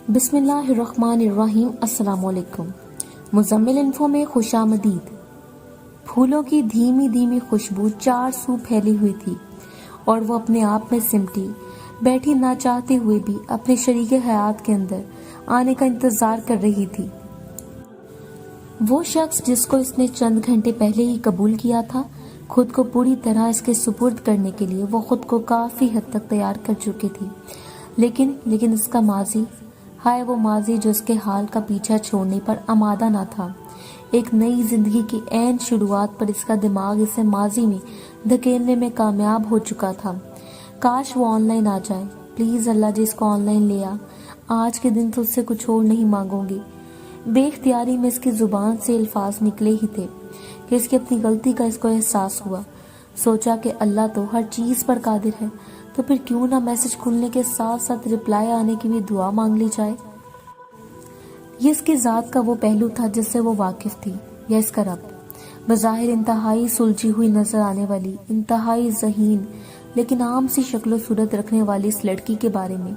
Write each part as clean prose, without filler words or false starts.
بسم اللہ الرحمن الرحیم۔ السلام علیکم۔ مزمل انفو میں خوش آمدید۔ پھولوں کی دھیمی دھیمی خوشبو چار سو پھیلی ہوئی تھی اور وہ اپنے آپ میں سمٹی بیٹھی نہ چاہتے ہوئے بھی اپنے شریک حیات کے اندر آنے کا انتظار کر رہی تھی۔ وہ شخص جس کو اس نے چند گھنٹے پہلے ہی قبول کیا تھا، خود کو پوری طرح اس کے سپرد کرنے کے لیے وہ خود کو کافی حد تک تیار کر چکی تھی، لیکن اس کا ماضی، ہائے وہ ماضی جو اس کے حال کا پیچھا چھوڑنے پر آمادہ نہ تھا۔ ایک نئی زندگی کی عین شروعات پر اس کا دماغ اسے ماضی میں دھکیلنے میں کامیاب ہو چکا تھا۔ کاش وہ آن لائن آ جائے، پلیز اللہ جی اس کو آن لائن لے آ، آج کے دن تو اس سے کچھ اور نہیں مانگوں گی۔ بے اختیاری میں اس کی زبان سے الفاظ نکلے ہی تھے کہ اس کی اپنی غلطی کا اس کو احساس ہوا۔ سوچا کہ اللہ تو ہر چیز پر قادر ہے، تو پھر کیوں نہ میسج کھلنے کے ساتھ ساتھ رپلائی آنے کی بھی دعا مانگ لی جائے۔ یہ اس کی ذات کا وہ پہلو تھا جس سے وہ واقف تھی، یا اس کا رب؟ بظاہر انتہائی سلجھی ہوئی نظر آنے والی، انتہائی ذہین لیکن عام سی شکل و صورت رکھنے والی اس لڑکی کے بارے میں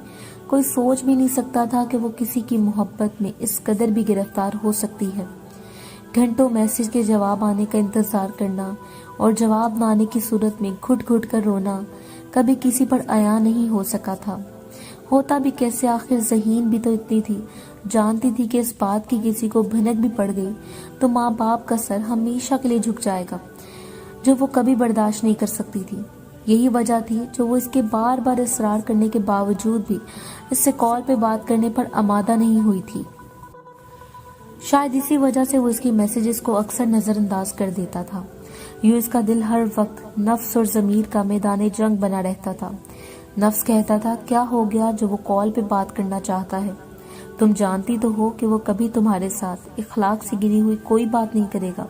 کوئی سوچ بھی نہیں سکتا تھا کہ وہ کسی کی محبت میں اس قدر بھی گرفتار ہو سکتی ہے۔ گھنٹوں میسج کے جواب آنے کا انتظار کرنا اور جواب نہ آنے کی صورت میں گھٹ گھٹ کر رونا کبھی کسی پر عیاں نہیں ہو سکا تھا۔ ہوتا بھی کیسے، آخر ذہین بھی تو اتنی تھی، جانتی تھی کہ اس بات کی کسی کو بھنک بھی پڑ گئی تو ماں باپ کا سر ہمیشہ کے لیے جھک جائے گا، جو وہ کبھی برداشت نہیں کر سکتی تھی۔ یہی وجہ تھی جو وہ اس کے بار بار اصرار کرنے کے باوجود بھی اس سے کال پہ بات کرنے پر آمادہ نہیں ہوئی تھی۔ شاید اسی وجہ سے وہ اس کی میسیجز کو اکثر نظر انداز کر دیتا تھا۔ یوں اس کا دل ہر وقت نفس اور ضمیر کا میدان جنگ بنا رہتا تھا۔ نفس کہتا تھا کیا ہو گیا جو وہ کال پہ بات کرنا چاہتا ہے، تم جانتی تو ہو کہ وہ کبھی تمہارے ساتھ اخلاق سے گری ہوئی کوئی بات نہیں کرے گا۔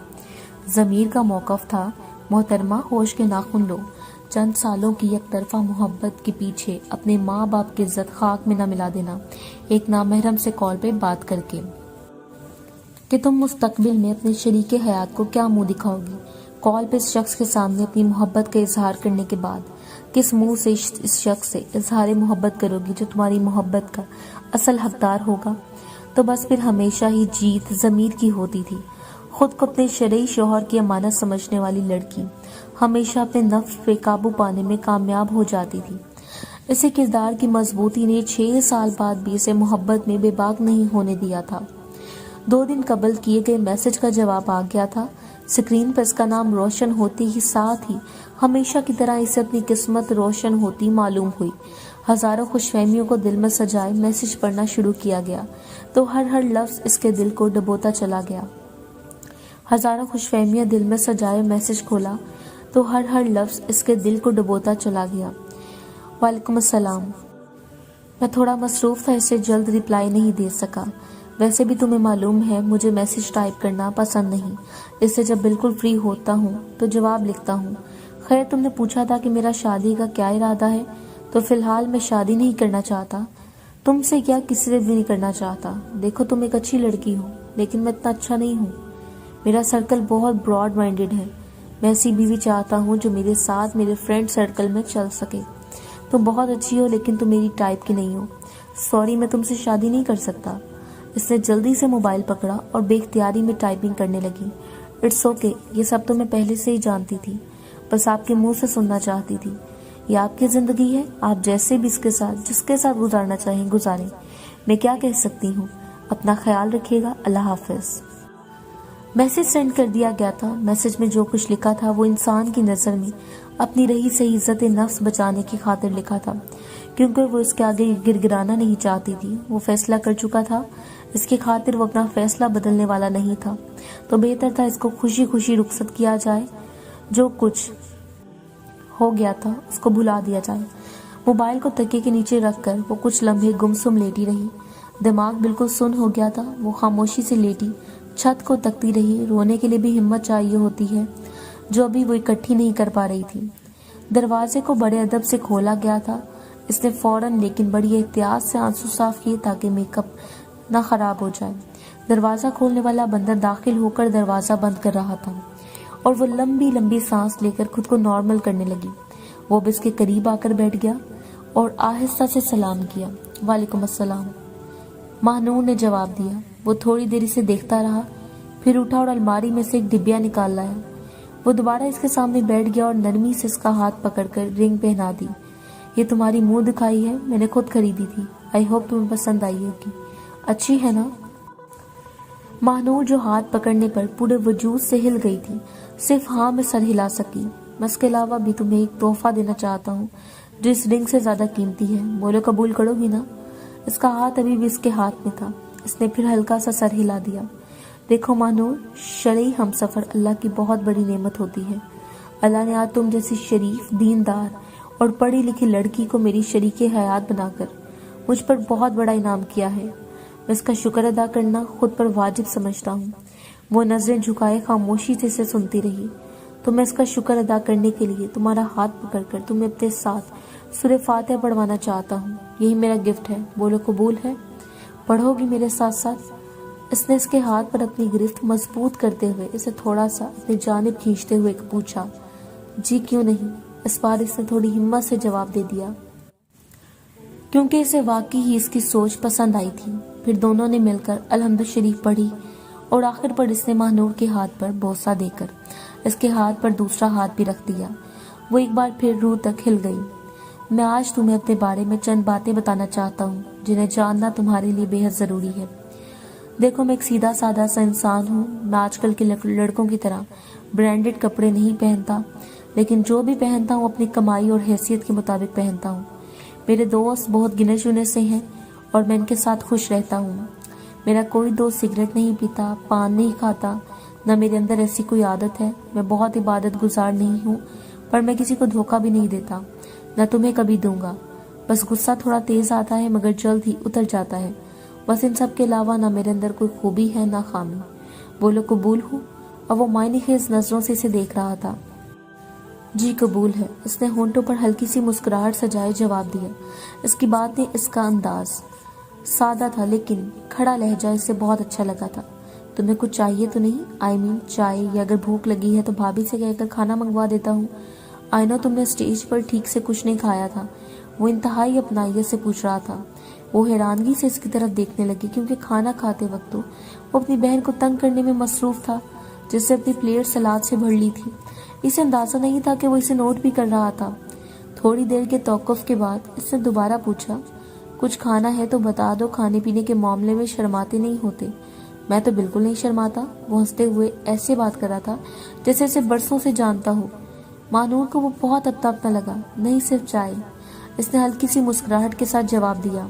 ضمیر کا موقف تھا محترمہ ہوش کے ناخن لو، چند سالوں کی یک طرفہ محبت کے پیچھے اپنے ماں باپ کی عزت خاک میں نہ ملا دینا ایک نامحرم سے کال پہ بات کر کے، کہ تم مستقبل میں اپنے شریک حیات کو کیا منہ دکھاؤ گی۔ کال پہ اس شخص کے سامنے اپنی محبت کا اظہار کرنے کے بعد کس منہ سے اس شخص سے اظہار محبت کرو گی جو تمہاری محبت کا اصل حقدار ہوگا؟ تو بس پھر ہمیشہ ہی جیت ضمیر کی ہوتی تھی۔ خود کو اپنے شرعی شوہر کی امانت سمجھنے والی لڑکی ہمیشہ اپنے نفس پہ قابو پانے میں کامیاب ہو جاتی تھی۔ اسے کردار کی مضبوطی نے 6 سال بعد بھی اسے محبت میں بے باک نہیں ہونے دیا تھا۔ 2 دن قبل کیے گئے میسج کا جواب آ گیا تھا۔ سکرین پر اس کا نام روشن ہوتے ہی ساتھ ہی ہمیشہ کی طرح اسے اپنی قسمت روشن ہوتی معلوم ہوئی۔ ہزاروں خوش فہمیوں کو دل میں سجائے میسج پڑھنا شروع کیا گیا تو ہر لفظ اس کے دل کو ڈبوتا چلا گیا۔ ہزاروں خوش فہمیاں دل میں سجائے میسج کھولا تو ہر لفظ اس کے دل کو ڈبوتا چلا گیا۔ وعلیکم السلام، میں تھوڑا مصروف تھا، اسے جلد رپلائی نہیں دے سکا۔ ویسے بھی تمہیں معلوم ہے مجھے میسج ٹائپ کرنا پسند نہیں، اس سے جب بالکل فری ہوتا ہوں تو جواب لکھتا ہوں۔ خیر تم نے پوچھا تھا کہ میرا شادی کا کیا ارادہ ہے، تو فی الحال میں شادی نہیں کرنا چاہتا، تم سے کیا کسی سے بھی نہیں کرنا چاہتا۔ دیکھو تم ایک اچھی لڑکی ہو لیکن میں اتنا اچھا نہیں ہوں، میرا سرکل بہت براڈ مائنڈڈ ہے، میں ایسی بیوی چاہتا ہوں جو میرے ساتھ میرے فرینڈ سرکل میں چل سکے۔ تم بہت اچھی ہو لیکن تم میری ٹائپ کی نہیں ہو، سوری میں تم سے شادی نہیں کر سکتا۔ اس نے جلدی سے موبائل پکڑا اور بے اختیاری میں ٹائپنگ کرنے لگی۔ اٹس اوکے، یہ سب تو میں پہلے سے ہی جانتی تھی، بس آپ کے منہ سے سننا چاہتی تھی۔ یہ آپ کی زندگی ہے، آپ جیسے بھی اس کے ساتھ جس کے ساتھ گزارنا چاہیں گزاریں، میں کیا کہہ سکتی ہوں۔ اپنا خیال رکھیے گا، اللہ حافظ۔ میسج سینڈ کر دیا گیا تھا۔ میسج میں جو کچھ لکھا تھا وہ انسان کی نظر میں اپنی رہی سے عزت نفس بچانے کی خاطر لکھا تھا، کیونکہ وہ اس کے آگے گرگرانا نہیں چاہتی تھی۔ وہ فیصلہ کر چکا تھا، اس کی خاطر وہ اپنا فیصلہ بدلنے والا نہیں تھا، تو بہتر تھا اس کو خوشی خوشی رخصت کیا جائے، جو کچھ ہو گیا تھا اس کو بھلا دیا جائے۔ موبائل کو تکیے کے نیچے رکھ کر وہ کچھ لمحے گمسم لیٹی رہی، دماغ بالکل سن ہو گیا تھا۔ وہ خاموشی سے لیٹی چھت کو تکتی رہی۔ رونے کے لیے بھی ہمت چاہیے ہوتی ہے جو ابھی وہ اکٹھی نہیں کر پا رہی تھی۔ دروازے کو بڑے ادب سے کھولا گیا تھا۔ اس نے فوراً لیکن بڑی احتیاط سے آنسو صاف کیے تاکہ میک اپ نہ خراب ہو جائے۔ دروازہ کھولنے والا بندر داخل ہو کر دروازہ بند کر رہا تھا اور وہ لمبی لمبی سانس لے کر خود کو نارمل کرنے لگی۔ وہ اب اس کے قریب آ کر بیٹھ گیا اور آہستہ سے سلام کیا۔ وعلیکم السلام۔ महानूर ने जवाब दिया। वो थोड़ी देर इसे देखता रहा, फिर उठा और अलमारी में से एक डिब्बिया निकाल लाया। वो दोबारा इसके सामने बैठ गया और नरमी से इसका हाथ पकड़कर रिंग पहना दी। ये तुम्हारी मुंह दिखाई है, मैंने खुद खरीदी थी। आई होप तुम्हें पसंद आई होगी। अच्छी है ना? महानूर जो हाथ पकड़ने पर पूरे वजूद से हिल गई थी, सिर्फ हाँ में सर हिला सकी। मैं इसके अलावा भी तुम्हें एक तोहफा देना चाहता हूँ जो इस रिंग से ज्यादा कीमती है। बोलो कबूल करोगी ना? इसका हाथ अभी भी इसके हाथ में था। इसने फिर हल्का सा सर हिला दिया। देखो महानूर, शरई हमसफर अल्लाह की बहुत बड़ी नेमत होती है। अल्लाह ने आज तुम जैसी शरीफ, दीनदार और पढ़ी लिखी लड़की को मेरी शरीके हयात बनाकर मुझ पर बहुत बड़ा इनाम किया है। मैं इसका शुक्र अदा करना खुद पर वाजिब समझता हूँ। वो नजरें झुकाए खामोशी से इसे सुनती रही। तो मैं इसका शुक्र अदा करने के लिए तुम्हारा हाथ पकड़कर तुम्हें अपने साथ सूरह फातिहा पढ़वाना चाहता हूँ। यही मेरा गिफ्ट है। बोलो कबूल है? पढ़ोगी मेरे साथ साथ? इसने इसके हाथ पर अपनी गिरफ्त मजबूत करते हुए इसे थोड़ा सा अपनी जानिब खींचते हुए पूछा। जी क्यों नहीं। इस बार इसने थोड़ी हिम्मत से जवाब दे दिया, क्योंकि इसे वाकई ही इसकी सोच पसंद आई थी। फिर दोनों ने मिलकर अलहम्द शरीफ पढ़ी और आखिर पर इसने महानूर के हाथ पर बोसा देकर इसके हाथ पर दूसरा हाथ भी रख दिया। वो एक बार फिर रूह तक हिल गई। मैं आज तुम्हें अपने बारे में चंद बातें बताना चाहता हूँ जिन्हें जानना तुम्हारे लिए बेहद जरूरी है। देखो, मैं एक सीधा साधा सा इंसान हूँ। मैं आजकल के लड़कों की तरह ब्रांडेड कपड़े नहीं पहनता, लेकिन जो भी पहनता हूँ अपनी कमाई और हैसियत के मुताबिक पहनता हूँ। मेरे दोस्त बहुत गिने चुने से हैं और मैं इनके साथ खुश रहता हूँ। मेरा कोई दोस्त सिगरेट नहीं पीता, पान नहीं खाता, न मेरे अंदर ऐसी कोई आदत है। मैं बहुत इबादत गुजार नहीं हूँ, पर मैं किसी को धोखा भी नहीं देता, न तुम्हें कभी दूंगा। बस गुस्सा थोड़ा तेज आता है मगर जल्द ही उतर जाता है। बस इन सब के अलावा ना मेरे अंदर कोई खूबी है ना खामी। बोलो कबूल हूँ? और वो मायने खेज नजरों से इसे देख रहा था। जी कबूल है। इसने होंठों पर हल्की सी मुस्कुराहट सजाए जवाब दिया। इसकी बातें, इसका अंदाज सादा था लेकिन खड़ा लहजा इसे बहुत अच्छा लगा था। तुम्हें कुछ चाहिए तो नहीं? आई मीन चाय, या अगर भूख लगी है तो भाभी से कहकर खाना मंगवा देता हूँ। आई नो तुमने स्टेज पर ठीक से कुछ नहीं खाया था। वो इंतहाई अपनाइयत से पूछ रहा था। वो हैरानगी से इसकी तरफ देखने लगी क्योंकि खाना खाते वक्त तो वो अपनी बहन को तंग करने में मसरूफ था, जिससे अपनी प्लेट सलाद से भर ली थी। इसे अंदाजा नहीं था कि वो इसे नोट भी कर रहा था। थोड़ी देर के तौक़ुफ़ के बाद इसने दोबारा पूछा, कुछ खाना है तो बता दो, खाने पीने के मामले में शर्माते नहीं होते। मैं तो बिल्कुल नहीं शर्माता। वो हंसते हुए ऐसे बात कर रहा था जैसे इसे बरसों से जानता हो। महानूर को वो बहुत अपना अपना लगा। नहीं, सिर्फ चाय। इसने हल्की सी मुस्कुराहट के साथ जवाब दिया।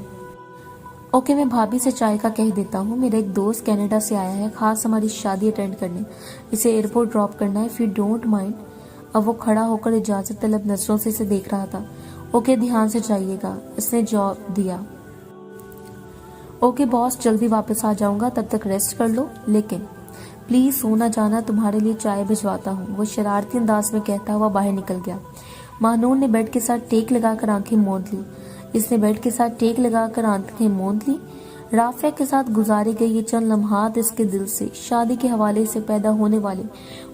ओके, मैं भाभी से चाय का कह देता हूँ। मेरा एक दोस्त कनाडा से आया है, खास हमारी शादी अटेंड करने। इसे एयरपोर्ट ड्रॉप करना है, इफ यू डोंट माइंड। अब वो खड़ा होकर इजाजत तलब नजरों से इसे देख रहा था। ओके, ध्यान से जाइएगा, इसने जवाब दिया। ओके बॉस, जल्दी वापस आ जाऊंगा, तब तक रेस्ट कर लो, लेकिन प्लीज सोना जाना, तुम्हारे लिए चाय भिजवाता हूँ। वो शरारती अंदाज में कहता हुआ बाहर निकल गया। महानूर ने बेड के साथ टेक लगाकर आंखें मूंद ली। इसने बेड के साथ टेक लगाकर आंखें मूंद ली। राफिया के साथ गुजारे गए ये चंद लम्हात इसके दिल से शादी के हवाले से पैदा होने वाले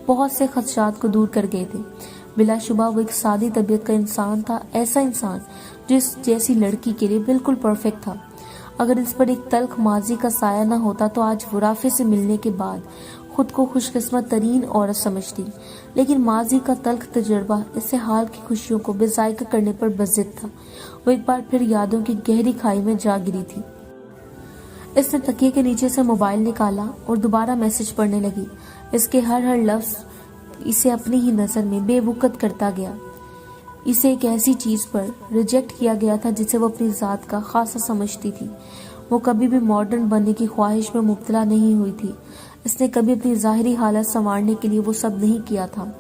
बहुत से खदशात को दूर कर गए थे। बिलाशुबा वो एक सादी तबीयत का इंसान था, ऐसा इंसान जिस जैसी लड़की के लिए बिल्कुल परफेक्ट था। अगर इस पर एक तल्ख माजी का साया न होता तो आज वो राफिया से मिलने के बाद खुद को खुशकिस्मत तरीन औरत समझती, लेकिन माजी का तल्ख तजुर्बा इससे हाल की खुशियों को बेजायका करने पर बज़िद था। वो एक बार फिर यादों की गहरी खाई में जा गिरी थी। इसने तकिए के नीचे से मोबाइल निकाला और दोबारा मैसेज पढ़ने लगी। इसके हर लफ्ज इसे अपनी ही नजर में बेवकूफ़ करता गया। इसे एक ऐसी चीज पर रिजेक्ट किया गया था जिसे वो अपनी जात का खासा समझती थी। वो कभी भी मॉडर्न बनने की ख्वाहिश में मुब्तला नहीं हुई थी। इसने कभी अपनी ज़ाहिरी हालत संवारने के लिए वो सब नहीं किया था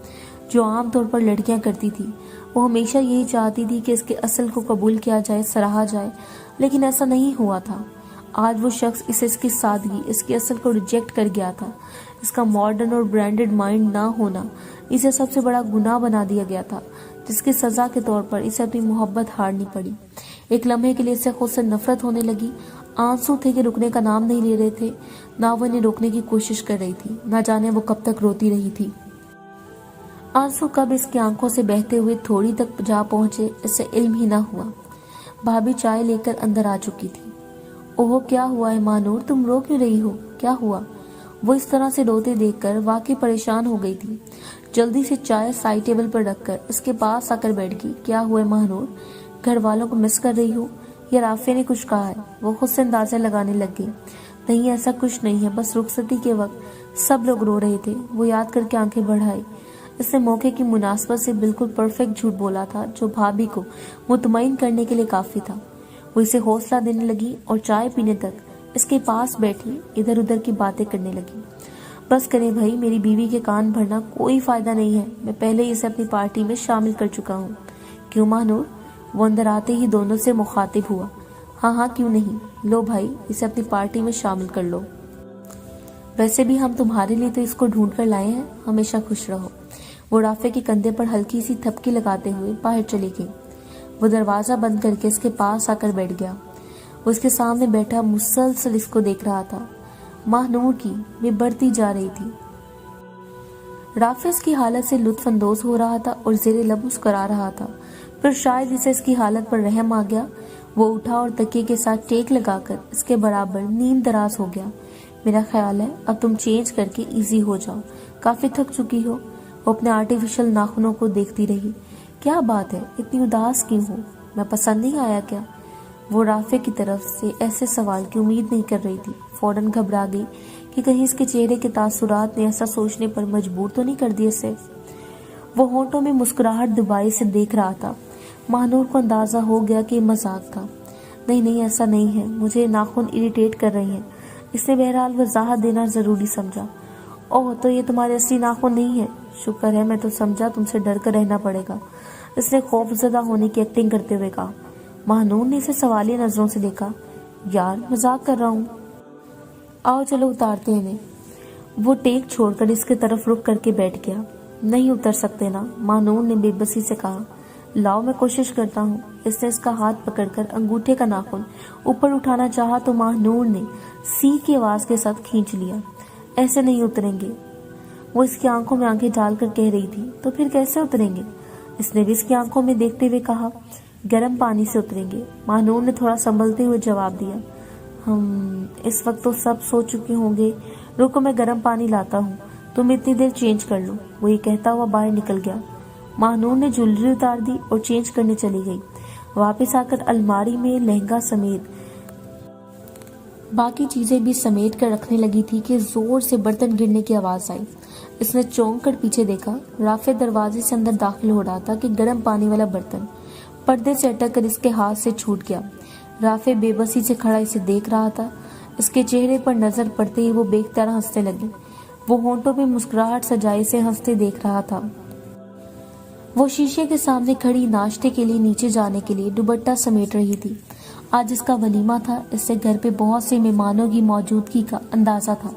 जो आम तौर पर लड़कियां करती थी। वो हमेशा यही चाहती थी कि इसके असल को कबूल किया जाए, सराहा जाए, लेकिन ऐसा नहीं हुआ था। आज वो शख्स इसे इसकी सादगी, इसके असल को रिजेक्ट कर गया था। इसका मॉडर्न और ब्रांडेड माइंड ना होना इसे सबसे बड़ा गुनाह बना दिया गया था, जिसकी सजा के तौर पर इसे अपनी मोहब्बत हारनी पड़ी। एक लम्हे के लिए इसे खुद से नफरत होने लगी। आंसू थे कि रुकने का नाम नहीं ले रहे थे। ना वो इन्हें रोकने की कोशिश कर रही थी, ना जाने वो कब तक रोती रही थी। आंसू कब इसकी आंखों से बहते हुए थोड़ी तक जा पहुंचे, इससे इल्म ही ना हुआ। भाभी चाय लेकर अंदर आ चुकी थी ओह क्या हुआ है मानूर, तुम रो क्यों रही हो, क्या हुआ? वो इस तरह से रोते देखकर वाकई परेशान हो गई थी। जल्दी से चाय साइड टेबल पर रखकर इसके पास आकर बैठ गई। क्या हुआ है महानूर, घर वालों को मिस कर रही हो या राफे ने कुछ कहा है? वो खुद से अंदाजा लगाने लग गई। नहीं ऐसा कुछ नहीं है, बस रुखसती के वक्त सब लोग रो रहे थे। वो याद करके आंखें बढ़ाई। इसने मौके की मुनासबत से बिल्कुल परफेक्ट झूठ बोला था जो भाभी को मुतमईन करने के लिए काफी था। वो इसे हौसला देने लगी और चाय पीने तक इसके पास बैठी इधर उधर की बातें करने लगी। बस करें भाई, मेरी बीवी के कान भरना कोई फायदा नहीं है। मैं पहले ही इसे अपनी पार्टी में शामिल कर चुका हूँ। क्यों महानूर? वो अंदर आते ही दोनों से मुखातिब हुआ। हाँ हाँ क्यों नहीं, लो भाई इसे अपनी पार्टी में शामिल कर लो। वैसे भी हम तुम्हारे लिए तो इसको ढूंढ कर लाए हैं, हमेशा खुश रहो। वो राफे के कंधे पर हल्की सी थपकी लगाते हुए बाहर चली गई। वो दरवाजा बंद करके इसके पास आकर बैठ गया। वो इसके सामने बैठा मुसलसल इसको देख रहा था। महानूर की वे बढ़ती जा रही थी। राफिज की हालत से लुत्फ अंदोज हो रहा था और ज़ेरे लब मुस्कुरा रहा था। फिर शायद इसे इसकी हालत पर रहम आ गया। वो उठा और तकिए के साथ टेक लगाकर इसके बराबर नीम दराज हो गया। मेरा ख्याल है अब तुम चेंज करके इजी हो जाओ, काफी थक चुकी हो। वो अपने आर्टिफिशियल नाखूनों को देखती रही। क्या बात है, इतनी उदास क्यों हो? मैं पसंद नहीं आया क्या? वो राफे की तरफ से ऐसे सवाल की उम्मीद नहीं कर रही थी। फौरन घबरा गई कि कहीं इसके चेहरे के तासुरात ने ऐसा सोचने पर मजबूर तो नहीं कर दिया इसे। वो होंठों में मुस्कुराहट दुबाई से देख रहा था। महानूर को अंदाजा हो गया कि मजाक था। नहीं नहीं ऐसा नहीं है, मुझे नाखून इरिटेट कर रहे हैं। इसने बहरहाल वजाहत देना जरूरी समझा। ओह तो ये तुम्हारे असली नाखून नहीं है? शुक्र है, मैं तो समझा तुमसे डर कर रहना पड़ेगा। इसने खौफजदा होने की एक्टिंग करते हुए कहा। महानूर ने इसे सवालिया नजरों से देखा। यार मजाक कर रहा हूँ, आओ चलो उतारते हैं इन्हें। वो टेक छोड़कर इसके तरफ रुक करके बैठ गया। नहीं उतर सकते ना, महानूर ने बेबसी से कहा। लाओ मैं कोशिश करता हूँ। इसने इसका हाथ पकड़कर अंगूठे का नाखून ऊपर उठाना चाहा तो महानूर ने सी की आवाज के साथ खींच लिया। ऐसे नहीं उतरेंगे। वो इसकी आंखों में आंखें डालकर कह रही थी। तो फिर कैसे उतरेंगे? इसने भी इसकी आंखों में देखते हुए कहा। गर्म पानी से उतरेंगे। महानूर ने थोड़ा संभलते हुए जवाब दिया। इस वक्त तो सब सो चुके होंगे। रुको मैं गर्म पानी लाता हूँ, तुम इतनी देर चेंज कर लो। वो ये कहता हुआ बाहर निकल गया। महानूर ने ज्वेलरी उतार दी और चेंज करने चली गई। वापस आकर अलमारी में लहंगा समेत बाकी चीजें भी समेट कर रखने लगी थी कि जोर से बर्तन गिरने की आवाज आई। इसने चौंक कर पीछे देखा। राफे दरवाजे से अंदर दाखिल हो रहा था कि गर्म पानी वाला बर्तन पर्दे से अटक कर इसके हाथ से छूट गया। राफे बेबसी से खड़ा इसे देख रहा था। इसके चेहरे पर नजर पड़ते ही वो बेख्तियार हंसने लगी। वो होंठों पे मुस्कुराहट सजाए से हंसते देख रहा था। वो शीशे के सामने खड़ी नाश्ते के लिए नीचे जाने के लिए दुपट्टा समेट रही थी। आज इसका वलीमा था, इससे घर पे बहुत से मेहमानों की मौजूदगी का अंदाजा था,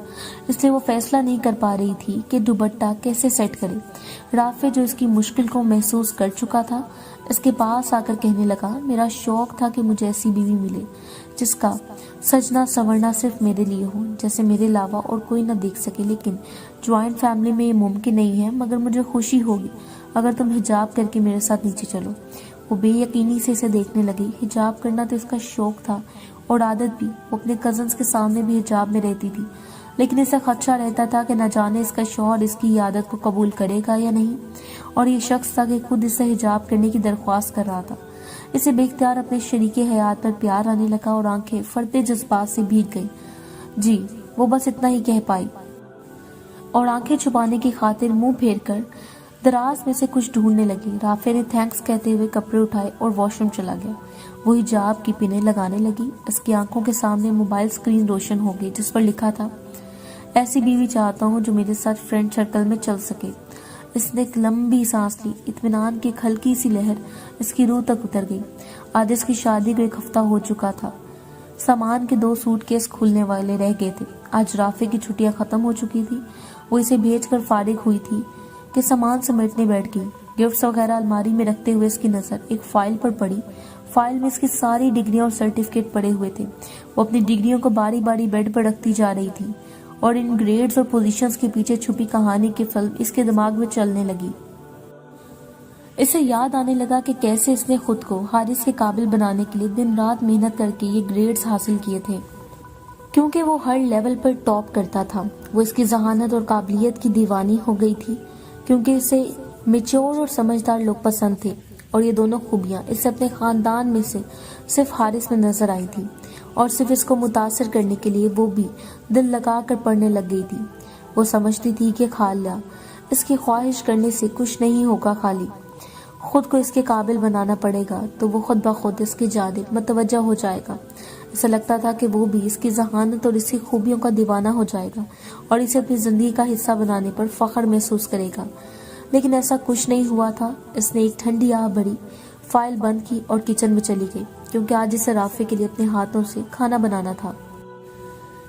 इसलिए वो फैसला नहीं कर पा रही थी कि दुपट्टा कैसे सेट करे। राफे जो इसकी मुश्किल को महसूस कर चुका था, इसके पास आकर कहने लगा, मेरा शौक था कि मुझे ऐसी बीवी मिले जिसका सजना संवरना सिर्फ मेरे लिए हो, जैसे मेरे अलावा और कोई ना देख सके। लेकिन ज्वाइंट फैमिली में ये मुमकिन नहीं है, मगर मुझे खुशी होगी अगर तुम हिजाब करके मेरे साथ नीचे चलो। वो बेयकीनी से इसे देखने लगी। हिजाब करना तो इसका शौक था और आदत भी। वो अपने कजन्स के सामने भी हिजाब में रहती थी, लेकिन इसे खदशा रहता था कि न जाने इसका शौहर इसकी ये आदत को कबूल करेगा या नहीं। और ये शख्स था कि खुद इसे हिजाब करने की दरख्वास्त कर रहा था। इसे बेख्तियार अपने शरीके हयात पर प्यार आने लगा और आंखें फरते जज्बात से भीग गई। जी, वो बस इतना ही कह पाई और आंखें छुपाने की खातिर मुंह फेर कर दराज में से कुछ ढूंढने लगी। राफे ने थैंक्स कहते हुए कपड़े उठाए और वॉशरूम चला गया। वो हिजाब की पिनें लगाने लगी। इसकी आंखों के सामने मोबाइल स्क्रीन रोशन हो गई जिस पर लिखा था, ऐसी बीवी चाहता हूँ जो मेरे साथ फ्रेंड सर्कल में चल सके। इसने एक लंबी सांस ली। इत्मीनान की एक हल्की सी लहर इसकी रूह तक उतर गई। आज इसकी शादी को 1 हफ्ता हो चुका था। सामान के 2 सूटकेस खुलने वाले रह गए थे। आज राफे की छुट्टियां खत्म हो चुकी थी। वो इसे भेजकर फारिग हुई थी कि सामान समेटने बैठ गई। गिफ्ट्स वगैरह अलमारी में रखते हुए इसकी नजर एक फाइल पर पड़ी। फाइल में इसकी सारी डिग्रियां और सर्टिफिकेट पड़े हुए थे। वो अपनी डिग्रियों को बारी बारी बेड पर रखती जा रही थी और इन ग्रेड्स और पोजीशंस के पीछे छुपी कहानी की फिल्म इसके दिमाग में चलने लगी। اسے یاد آنے لگا کہ کیسے اس نے خود کو حارث کے قابل بنانے کے لیے دن رات محنت کر کے یہ گریڈز حاصل کیے تھے، کیونکہ وہ ہر لیول پر ٹاپ کرتا تھا۔ وہ اس کی ذہانت اور قابلیت کی دیوانی ہو گئی تھی، کیونکہ اسے میچور اور سمجھدار لوگ پسند تھے، اور یہ دونوں خوبیاں اسے اپنے خاندان میں سے صرف حارث میں نظر آئی تھی، اور صرف اس کو متاثر کرنے کے لیے وہ بھی دل لگا کر پڑھنے لگ گئی تھی۔ وہ سمجھتی تھی کہ خالیہ اس کی خواہش کرنے سے کچھ نہیں ہوگا، خالی خود کو اس کے قابل بنانا پڑے گا تو وہ خود بخود اس کی جانب متوجہ ہو جائے گا۔ اسے لگتا تھا کہ وہ بھی اس کی ذہانت اور اس کی خوبیوں کا دیوانہ ہو جائے گا اور اسے اپنی زندگی کا حصہ بنانے پر فخر محسوس کرے گا، لیکن ایسا کچھ نہیں ہوا تھا۔ اس نے ایک ٹھنڈی آہ بھری، فائل بند کی اور کچن میں چلی گئی، کیونکہ آج اسے رافع کے لیے اپنے ہاتھوں سے کھانا بنانا تھا۔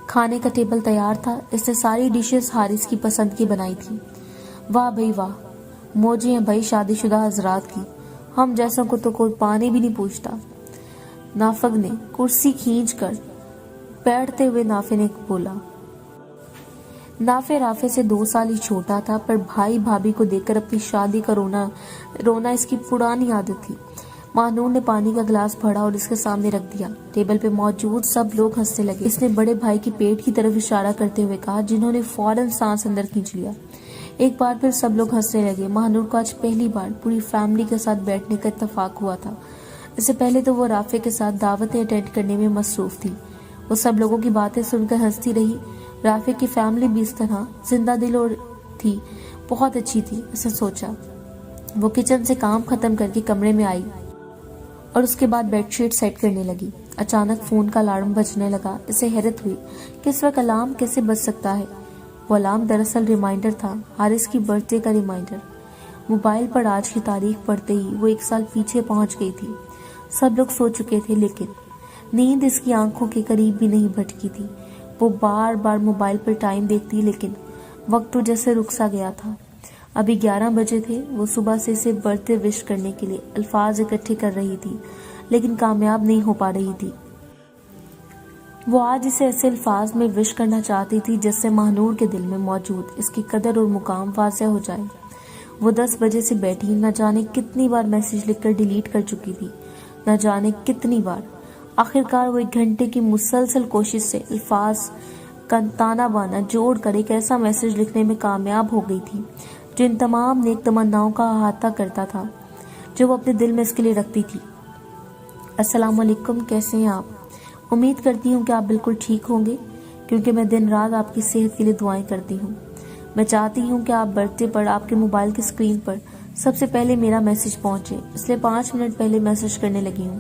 کھانے کا ٹیبل تیار تھا، اس نے ساری ڈشز حارث کی پسند کی بنائی تھی۔ واہ بھئی واہ، موجیں ہیں بھائی شادی شدہ حضرات کی، ہم جیسوں کو تو کوئی پانی بھی نہیں پوچھتا۔ نافذ نے کرسی کھینچ کر بیٹھتے ہوئے نافع نے بولا۔ نافع رافع سے 2 سال ہی چھوٹا تھا، پر بھائی بھابھی کو دیکھ کر اپنی شادی کا رونا اس کی پرانی عادت تھی۔ ماہنور نے پانی کا گلاس بھرا اور اس کے سامنے رکھ دیا۔ ٹیبل پہ موجود سب لوگ ہنسنے لگے۔ اس نے بڑے بھائی کی پیٹ کی طرف اشارہ کرتے ہوئے کہا، جنہوں نے فوراً سانس اندر کھینچ لیا۔ ایک بار پھر سب لوگ ہنسنے لگے۔ ماہنور کو آج پہلی بار پوری فیملی کے ساتھ بیٹھنے کا اتفاق ہوا تھا۔ اس سے پہلے تو وہ رافع کے ساتھ دعوتیں اٹینڈ کرنے میں مصروف تھی۔ وہ سب لوگوں کی باتیں سن کر ہنستی رہی۔ رافع کی فیملی بھی اس طرح زندہ دل اور تھی، بہت اچھی تھی، اس نے سوچا۔ وہ کچن سے کام ختم کر کے کمرے میں آئی اور اس کے بعد بیڈ شیٹ سیٹ کرنے لگی۔ اچانک فون کا الارم بجنے لگا۔ اسے حیرت ہوئی کہ اس وقت الارم کیسے بج سکتا ہے۔ وہ الارم دراصل ریمائنڈر تھا، حارث کی برتھ ڈے کا ریمائنڈر۔ موبائل پر آج کی تاریخ پڑھتے ہی وہ 1 سال پیچھے پہنچ گئی تھی۔ سب لوگ سو چکے تھے، لیکن نیند اس کی آنکھوں کے قریب بھی نہیں بھٹکی تھی۔ وہ بار بار موبائل پر ٹائم دیکھتی، لیکن وقت تو جیسے رک سا گیا تھا۔ ابھی 11 بجے تھے۔ وہ صبح سے اسے برتھ ڈے وش کرنے کے لیے الفاظ اکٹھے کر رہی تھی، لیکن کامیاب نہیں ہو پا رہی تھی۔ وہ آج اسے ایسے الفاظ میں وش کرنا چاہتی تھی جس سے ماہنور کے دل میں موجود اس کی قدر اور مقام واضح ہو جائے۔ وہ 10 بجے سے بیٹھی، نہ جانے کتنی بار میسج لکھ کر ڈیلیٹ کر چکی تھی، نہ جانے کتنی بار۔ آخرکار وہ 1 گھنٹے کی مسلسل کوشش سے الفاظ کا تانا بانا جوڑ کر ایک ایسا میسج لکھنے میں کامیاب ہو گئی تھی جو ان تمام نیک تمناؤں کا احاطہ کرتا تھا جو وہ اپنے دل میں اس کے لیے رکھتی تھی۔ السلام علیکم، کیسے ہیں آپ؟ امید کرتی ہوں کہ آپ بالکل ٹھیک ہوں گے، کیونکہ میں دن رات آپ کی صحت کے لیے دعائیں کرتی ہوں۔ میں چاہتی ہوں کہ آپ برتھ ڈے پر آپ کے موبائل کی اسکرین پر سب سے پہلے میرا میسج پہنچے، اس لیے 5 منٹ پہلے میسج کرنے لگی ہوں۔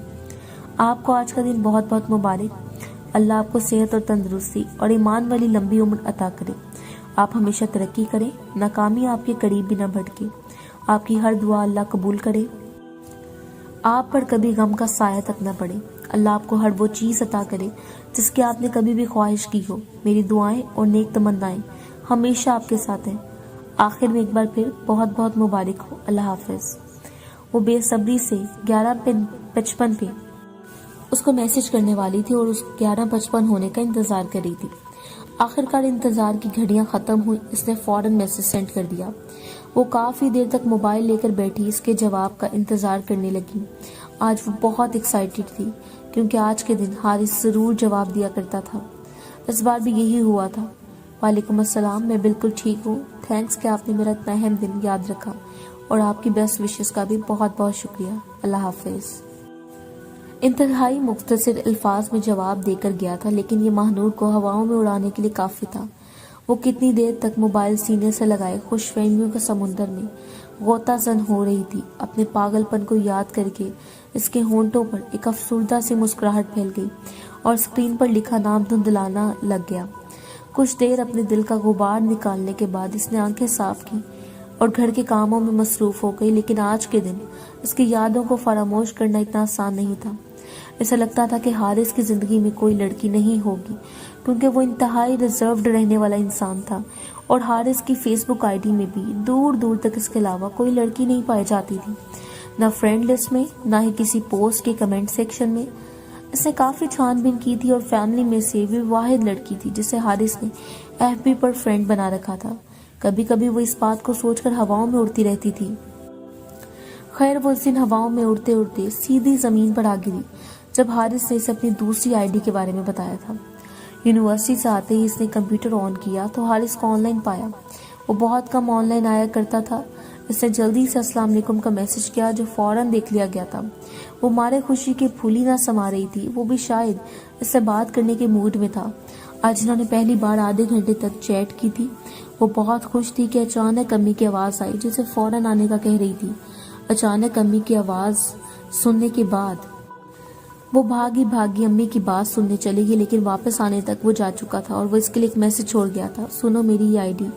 آپ کو آج کا دن بہت بہت مبارک۔ اللہ آپ کو صحت اور تندرستی اور ایمان والی لمبی عمر عطا کرے۔ آپ ہمیشہ ترقی کریں، ناکامی آپ کے قریب بھی نہ بھٹکے۔ آپ کی ہر دعا اللہ قبول کرے، آپ پر کبھی غم کا سایہ تک نہ پڑے۔ اللہ آپ کو ہر وہ چیز عطا کرے جس کی آپ نے کبھی بھی خواہش کی ہو۔ میری دعائیں اور نیک تمنائیں ہمیشہ آپ کے ساتھ ہیں۔ آخر میں ایک بار پھر بہت بہت مبارک ہو۔ اللہ حافظ۔ وہ بے صبری سے 11:55 پہ اس کو میسج کرنے والی تھی اور اس 11:55 ہونے کا انتظار کر رہی تھی۔ آخرکار انتظار کی گھڑیاں ختم ہوئی۔ اس نے فوراً میسج سینڈ کر دیا۔ وہ کافی دیر تک موبائل لے کر بیٹھی اس کے جواب کا انتظار کرنے لگی۔ آج وہ بہت ایکسائٹڈ تھی، کیونکہ آج کے دن حارث ضرور جواب دیا کرتا تھا۔ اس بار بھی یہی ہوا تھا۔ وعلیکم السلام، میں بالکل ٹھیک ہوں، تھینکس کہ آپ نے میرا اتنا اہم دن یاد رکھا، اور آپ کی بیسٹ وشز کا بھی بہت بہت شکریہ۔ اللہ حافظ۔ انتہائی مختصر الفاظ میں جواب دے کر گیا تھا، لیکن یہ ماہنور کو ہواؤں میں اڑانے کے لیے کافی تھا۔ وہ کتنی دیر تک موبائل سینے سے لگائے خوش فہمیوں کے سمندر میں غوطہ زن ہو رہی تھی۔ اپنے پاگل پن کو یاد کر کے اس کے ہونٹوں پر ایک افسردہ سی مسکراہٹ پھیل گئی اور اسکرین پر لکھا نام دھندلانا لگ گیا۔ کچھ دیر اپنے دل کا غبار نکالنے کے بعد اس نے آنکھیں صاف کی اور گھر کے کاموں میں مصروف ہو گئی، لیکن آج کے دن اس کی یادوں کو فراموش کرنا اتنا آسان نہیں تھا۔ اسے لگتا تھا کہ حارث کی زندگی میں کوئی لڑکی نہیں ہوگی، کیونکہ وہ انتہائی ریزروڈ رہنے والا انسان تھا، اور حارث کی فیس بک آئی ڈی میں بھی دور دور تک اس کے علاوہ کوئی لڑکی نہیں پائی جاتی تھی، نہ فرینڈ لسٹ میں، نہ ہی کسی پوسٹ کے کمنٹ سیکشن میں۔ اس نے کافی چھان بین کی تھی اور فیملی میں سے بھی واحد لڑکی تھی جسے حارث نے FB پر فرینڈ بنا رکھا تھا۔ کبھی کبھی وہ اس بات کو سوچ کر ہواؤں میں اڑتی رہتی تھی۔ खैर वो उस दिन हवाओं में उड़ते उड़ते सीधी जमीन पर आ गिरी जब हारिस ने इसे अपनी दूसरी आईडी के बारे में बताया था। यूनिवर्सिटी से आते ही इसने कंप्यूटर ऑन किया तो हारिस को ऑनलाइन पाया। वो बहुत कम ऑनलाइन आया करता था। इसने जल्दी से अस्सलाम वालेकुम का मैसेज किया जो फौरन देख लिया गया था। वो मारे खुशी के फूली ना समा रही थी। वो भी शायद इससे बात करने के मूड में था। आज इन्होंने पहली बार आधे घंटे तक चैट की थी। वो बहुत खुश थी कि अचानक अम्मी की आवाज़ आई जिसे फौरन आने का कह रही थी। अचानक अम्मी की आवाज़ सुनने के बाद वो भागी भागी अम्मी की बात सुनने चली गई, लेकिन वापस आने तक वो जा चुका था और वो इसके लिए एक मैसेज छोड़ गया था। सुनो, मेरी ये आईडी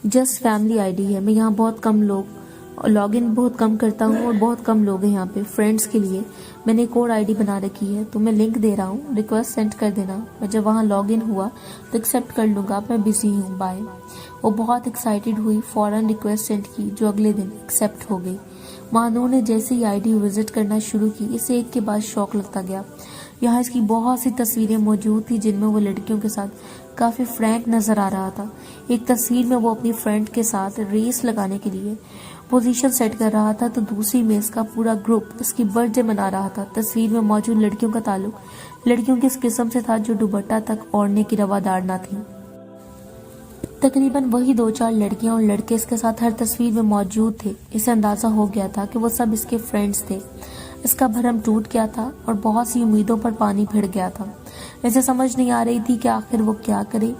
जस्ट फैमिली आईडी है। मैं यहाँ बहुत कम लॉगिन बहुत कम करता हूँ और बहुत कम लोग हैं यहाँ पे। फ्रेंड्स के लिए मैंने एक और आईडी बना रखी है तो मैं लिंक दे रहा हूँ, रिक्वेस्ट सेंड कर देना। मैं जब वहाँ लॉगिन हुआ तो एक्सेप्ट कर लूँगा, मैं बिजी हूँ, बाय। वो बहुत एक्साइटेड हुई, फौरन रिक्वेस्ट सेंड की जो अगले दिन एक्सेप्ट हो गई। महानूर ने जैसे ही आईडी विजिट करना शुरू की इसे एक के बाद शौक लगता गया। यहाँ इसकी बहुत सी तस्वीरें मौजूद थी जिनमें वो लड़कियों के साथ काफ़ी फ्रैंक नज़र आ रहा था। एक तस्वीर में वो अपनी फ्रेंड के साथ रेस लगाने के लिए पोजीशन सेट कर रहा था तो दूसरी में इसका पूरा ग्रुप इसकी बर्थडे मना रहा था। तस्वीर में मौजूद लड़कियों का ताल्लुक लड़कियों की इस किस्म से था जो दुपट्टा तक ओढ़ने की रवादार न थी। तकरीबन वही 2-4 लड़कियां और लड़के इसके साथ हर तस्वीर में मौजूद थे। इसे अंदाजा हो गया था कि वो सब इसके फ्रेंड्स थे। इसका भरम टूट गया था और बहुत सी उम्मीदों पर पानी फिर गया था। इसे समझ नहीं आ रही थी कि आखिर वो क्या करे।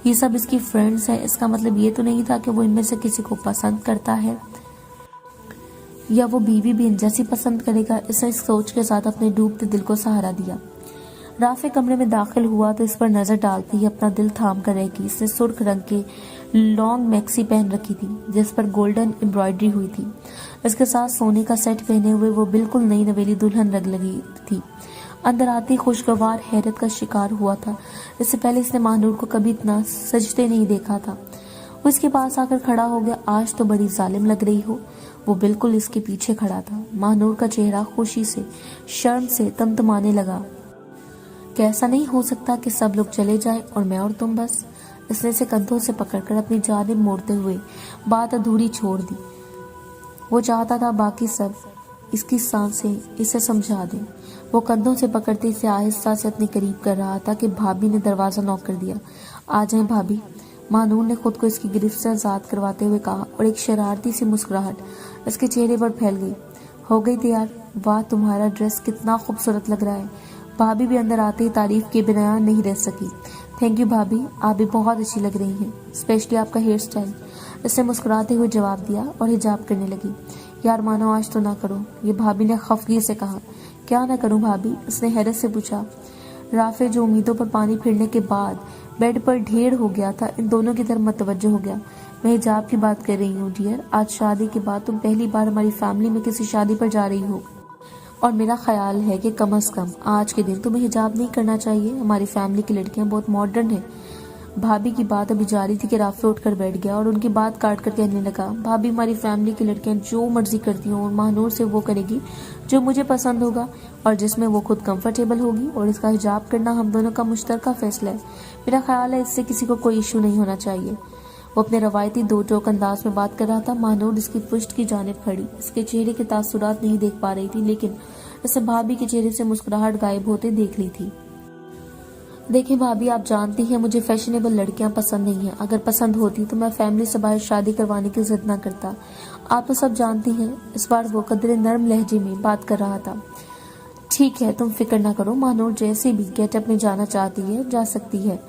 ये सब इसकी फ्रेंड्स हैं, इसका मतलब ये तो नहीं था कि वो इनमें से किसी को पसंद करता है या वो बीवी भी इन जैसी पसंद करेगा। इसे इस सोच के साथ अपने डूबते दिल को सहारा दिया। राफे कमरे में दाखिल हुआ तो इस पर नजर डालते ही अपना दिल थाम कर रह गई। इसने सुर्ख रंग के लॉन्ग मैक्सी पहन रखी थी जिस पर गोल्डन एम्ब्रॉयडरी हुई थी। इसके साथ सोने का सेट पहने हुए वो बिल्कुल नई नवेली दुल्हन लग लगी थी। अंदर आते ही खुशगवार हैरत का शिकार हुआ था। इससे पहले इसने महानूर को कभी इतना सजते नहीं देखा था। वो इसके पास आकर खड़ा हो गया। आज तो बड़ी जालिम लग रही हो। वो बिल्कुल इसके पीछे खड़ा था। महानूर का चेहरा खुशी से शर्म से तमतमाने लगा। कैसा नहीं हो सकता कि सब लोग चले जाएं और मैं और तुम बस। इसने इसे कंधों से पकड़कर अपनी जानिब मोड़ते हुए बात अधूरी छोड़ दी। वो चाहता था बाकी सब इसकी सांसें इसे समझा दें। वो कंधों से पकड़ते इसे आहिस्ता से अपने करीब कर रहा था कि भाभी ने दरवाजा नॉक कर दिया। आ जाएं भाभी, महानूर ने खुद को इसकी गिरफ्त से आजाद करवाते हुए कहा और एक शरारती सी मुस्कुराहट इसके चेहरे पर फैल गई। हो गई तैयार? वाह, तुम्हारा ड्रेस कितना खूबसूरत लग रहा है। भाभी भी अंदर आते ही तारीफ के बिना नहीं रह सकी। थैंक यू भाभी, आप भी बहुत अच्छी लग रही हैं, स्पेशली आपका हेयर स्टाइल। इसने मुस्कुराते हुए जवाब दिया और हिजाब करने लगी। यार मानो आज तो ना करो, ये भाभी ने खफगी से कहा। क्या ना करूं भाभी? इसने हैरत से पूछा। राफे जो उम्मीदों पर पानी फिरने के बाद बेड पर ढेर हो गया था इन दोनों की तरफ मतवज्जो हो गया। मैं हिजाब की बात कर रही हूँ डियर। आज शादी के बाद तुम पहली बार हमारी फैमिली में किसी शादी पर जा रही हो और मेरा ख्याल है कि कम से कम आज के दिन तुम्हें हिजाब नहीं करना चाहिए। हमारी फैमिली की लड़कियां बहुत मॉडर्न हैं। भाभी की बात अभी जारी थी कि राफे उठकर बैठ गया और उनकी बात काट कर कहने लगा, भाभी हमारी फैमिली की लड़कियां जो मर्जी करती हों और महानूर से वो करेगी जो मुझे पसंद होगा और जिसमें वो खुद कंफर्टेबल होगी और इसका हिजाब करना हम दोनों का मुश्तरका फैसला है। मेरा ख्याल है इससे किसी को कोई इशू नहीं होना चाहिए। वो अपने रवायती दो टोक अंदाज में बात कर रहा था। महानूर इसकी पुश्त की जानिब खड़ी इसके चेहरे के तासुरात नहीं देख पा रही थी, लेकिन इसे भाभी के चेहरे से मुस्कुराहट गायब होते देख ली थी। देखें भाभी, आप जानती हैं मुझे फैशनेबल लड़कियां पसंद नहीं हैं। अगर पसंद होती तो मैं फैमिली से बाहर शादी करवाने की जिद न करता। आप तो सब जानती हैं। इस बार वो कदरे नरम लहजे में बात कर रहा था। ठीक है, तुम फिक्र ना करो। महानूर जैसे भी गेटअप में जाना चाहती है जा सकती है,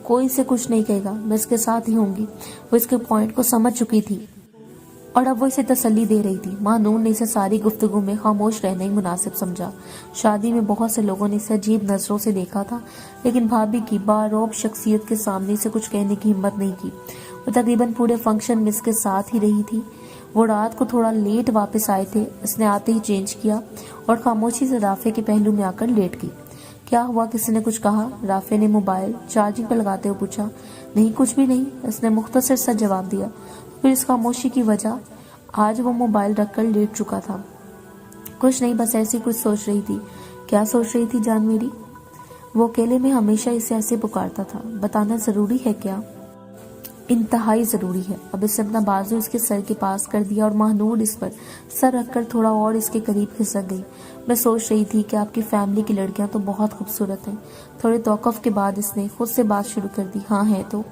कोई इसे कुछ नहीं कहेगा। मैं इसके साथ ही होंगी। वो इसके पॉइंट को समझ चुकी थी और अब वो इसे तसल्ली दे रही थी। महानूर ने इसे सारी गुफ्तगू में खामोश रहना ही मुनासिब समझा। शादी में बहुत से लोगों ने इसे अजीब नजरों से देखा था, लेकिन भाभी की बारौब शख्सियत के सामने इसे कुछ कहने की हिम्मत नहीं की। वो तकरीबन पूरे फंक्शन में इसके साथ ही रही थी। वो रात को थोड़ा लेट वापस आए थे। इसने आते ही चेंज किया और खामोशी से राफे के पहलू में आकर लेट गई। क्या हुआ, किसी ने कुछ कहा? राफे ने मोबाइल चार्जिंग पर लगाते हुए पूछा। नहीं, कुछ भी नहीं, इसने मुख्तसर सा जवाब दिया। फिर इस खामोशी की वजह, आज वो मोबाइल रखकर लेट चुका था। कुछ नहीं, बस ऐसी कुछ सोच रही थी। क्या सोच रही थी जान मेरी? वो अकेले में हमेशा इसे ऐसे पुकारता था। बताना जरूरी है क्या? इंतहाई ज़रूरी है। अब इसने अपना बाजू इसके सर के पास कर दिया और महानूर इस पर सर रखकर थोड़ा और इसके करीब खिसक गई। मैं सोच रही थी कि आपकी फैमिली की लड़कियां तो बहुत खूबसूरत हैं। थोड़े तौक़ुफ़ के बाद इसने खुद से बात शुरू कर दी। हाँ है तो,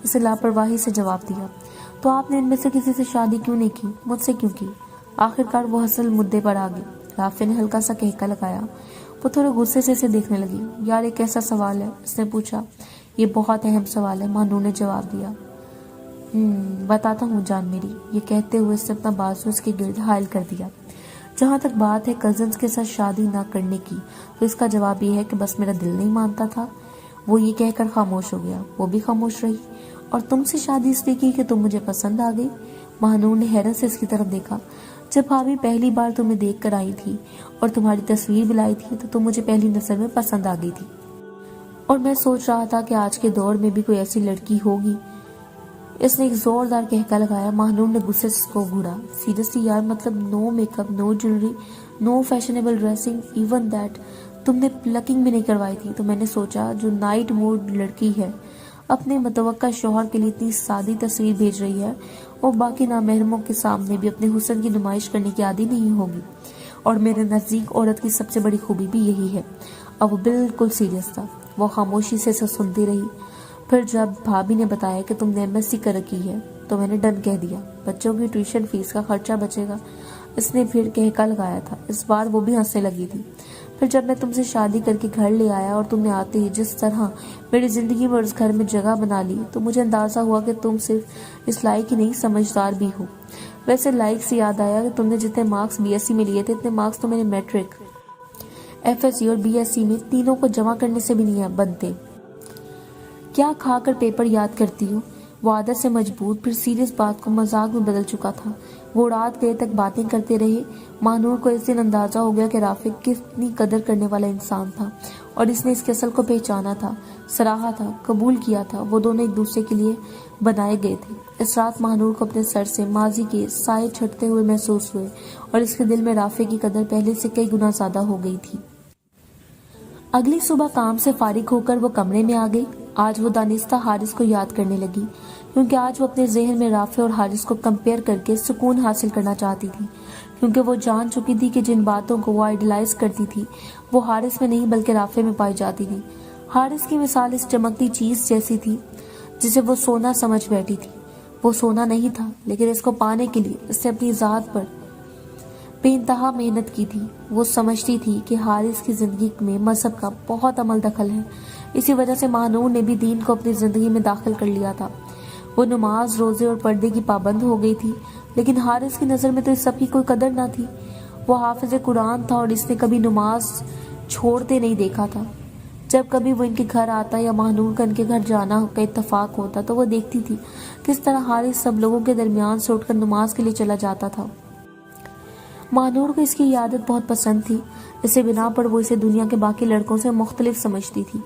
इसे लापरवाही से जवाब दिया। तो आपने इनमें से किसी से शादी क्यों नहीं की? मुझसे क्यों की? आखिरकार वो असल मुद्दे पर आ गई। राफे ने हल्का सा कहका लगाया। वो थोड़े गुस्से से इसे देखने लगी। यार ये कैसा सवाल है? उसने पूछा। ये बहुत अहम सवाल है, महानूर ने जवाब दिया। बताता हूँ जान मेरी, ये कहते हुए इसने अपना बाजू उसके गिर्द हायल कर दिया। जहाँ तक बात है कजन्स के साथ शादी ना करने की, तो इसका जवाब ये है कि बस मेरा दिल नहीं मानता था। वो ये कहकर खामोश हो गया। वो भी खामोश रही। और तुमसे शादी इसलिए की कि तुम मुझे पसंद आ गई? महानूर ने हैरत से इसकी तरफ देखा। जब भाभी पहली बार तुम्हें देख कर आई थी और तुम्हारी तस्वीर भी लाई थी तो तुम मुझे पहली नजर में पसंद आ गई थी, और मैं सोच रहा था कि आज के दौर में भी कोई ऐसी लड़की होगी। इसने एक जोरदार कहका लगाया। महानूर ने गुस्से से उसको घूरा। सीरियसली यार, मतलब no makeup, no jewellery, no fashionable dressing, even that तुमने प्लकिंग भी नहीं करवाई थी। तो मैंने सोचा जो नाइट मोड लड़की है अपने मतवक्का शौहर के लिए इतनी सादी तस्वीर भेज रही है, और बाकी नामहरमों के सामने भी अपने हुस्न की नुमाइश करने की आदी नहीं होगी। और मेरे नज़दीक औरत की सबसे बड़ी खूबी भी यही है। अब वो बिल्कुल सीरियस था। वो खामोशी से सुनती रही। फिर जब भाभी ने बताया कि तुमने एमएससी कर रखी है तो मैंने डन कह दिया। बच्चों की ट्यूशन फीस का खर्चा बचेगा। इसने फिर कहका लगाया था। इस बार वो भी हंसने लगी थी। फिर जब मैं तुमसे शादी करके घर ले आया और तुमने आते ही जिस तरह मेरी जिंदगी में उस घर में जगह बना ली, तो मुझे अंदाजा हुआ कि तुम सिर्फ इस लायक ही नहीं समझदार भी हो। वैसे लायक से याद आया कि तुमने जितने मार्क्स बीएससी में लिए थे इतने मार्क्स तो मैंने मैट्रिक, एफएससी और बीएससी में तीनों को जमा करने से भी नहीं बनते। क्या खाकर पेपर याद करती हूँ? वो आदत से मजबूर फिर सीरियस बात को मजाक में बदल चुका था। वो रात गए तक बातें करते रहे। महानूर को इस दिन अंदाजा हो गया कि राफिक कितनी कदर करने वाला इंसान था और इसने इसके असल को पहचाना था, सराहा था, कबूल किया था। वो दोनों एक दूसरे के लिए बनाए गए थे। इस रात महानूर को अपने सर से माजी के साए छटते हुए महसूस हुए और इसके दिल में राफिक की कदर पहले से कई गुना ज्यादा हो गई थी। अगली सुबह काम से फारिग होकर वो कमरे में आ गई। आज वो दानिस्ता हारिस को याद करने लगी, क्योंकि आज वो अपने जहन में राफे और हारिस को कंपेयर करके सुकून हासिल करना चाहती थी। क्योंकि वो जान चुकी थी कि जिन बातों को वो आइडलाइज करती थी वो हारिस में नहीं बल्कि राफे में पाई जाती थी। हारिस की मिसाल इस चमकती चीज जैसी थी जिसे वो सोना समझ बैठी थी। वो सोना नहीं था, लेकिन इसको पाने के लिए इसने अपनी जात पर बेइंतहा मेहनत की थी। वो समझती थी कि हारिस की जिंदगी में मजहब का बहुत अमल दखल है। इसी वजह से महानूर ने भी दीन को अपनी जिंदगी में दाखिल कर लिया था। वो नमाज, रोजे और पर्दे की पाबंद हो गई थी, लेकिन हारिस की नजर में तो इस सब की कोई कदर ना थी। वो हाफिज कुरान था और इसने कभी नमाज छोड़ते नहीं देखा था। जब कभी वो इनके घर आता या महानूर का इनके घर जाना का इत्तेफाक होता तो वो देखती थी किस तरह हारिस सब लोगों के दरमियान से उठकर नमाज के लिए चला जाता था। महानूर को इसकी ये आदत बहुत पसंद थी। इसे बिना पर वो इसे दुनिया के बाकी लड़कों से मुख्तलिफ समझती थी,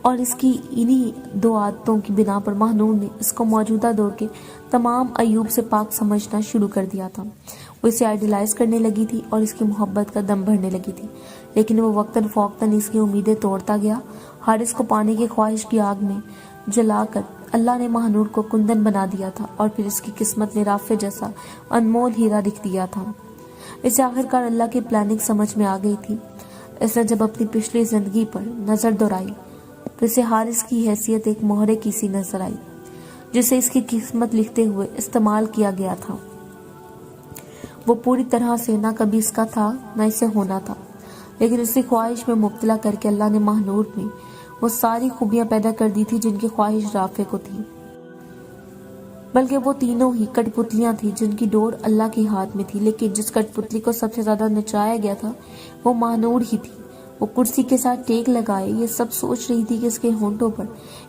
और इसकी इन्हीं दो आदतों की बिना पर महानूर ने इसको मौजूदा दौर के तमाम अयूब से पाक समझना शुरू कर दिया था। वो इसे आइडलाइज करने लगी थी और इसकी मोहब्बत का दम भरने लगी थी, लेकिन वो वक्तन फौक्तन इसकी उम्मीदें तोड़ता गया। हारिस को पाने की ख्वाहिश की आग में जलाकर अल्लाह ने महानूर को कुंदन बना दिया था, और फिर इसकी किस्मत ने राफे जैसा अनमोल हीरा लिख दिया था। इसे आखिरकार अल्लाह की प्लानिंग समझ में आ गई थी। इसने जब अपनी पिछली जिंदगी पर नजर दौड़ाई तो इसे हारिस की हैसियत एक मोहरे की सी नजर आई, जिसे इसकी किस्मत लिखते हुए इस्तेमाल किया गया था। वो पूरी तरह से ना कभी इसका था ना इसे होना था, लेकिन इसी ख्वाहिश में मुब्तला करके अल्लाह ने महानूर में वो सारी खूबियां पैदा कर दी थी जिनकी ख्वाहिश राफे को थी। बल्कि वो तीनों ही कठपुतलियां थी जिनकी डोर अल्लाह के हाथ में थी, लेकिन जिस कठपुतली को सबसे ज्यादा नचाया गया था वो महानूर ही थी। वो कुर्सी के साथ टेक लगाए ये सब सोच रही थी कि इसके होंठों पर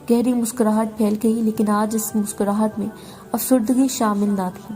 गहरी मुस्कुराहट फैल गई, लेकिन आज इस मुस्कुराहट में अफसुर्दगी शामिल ना थी।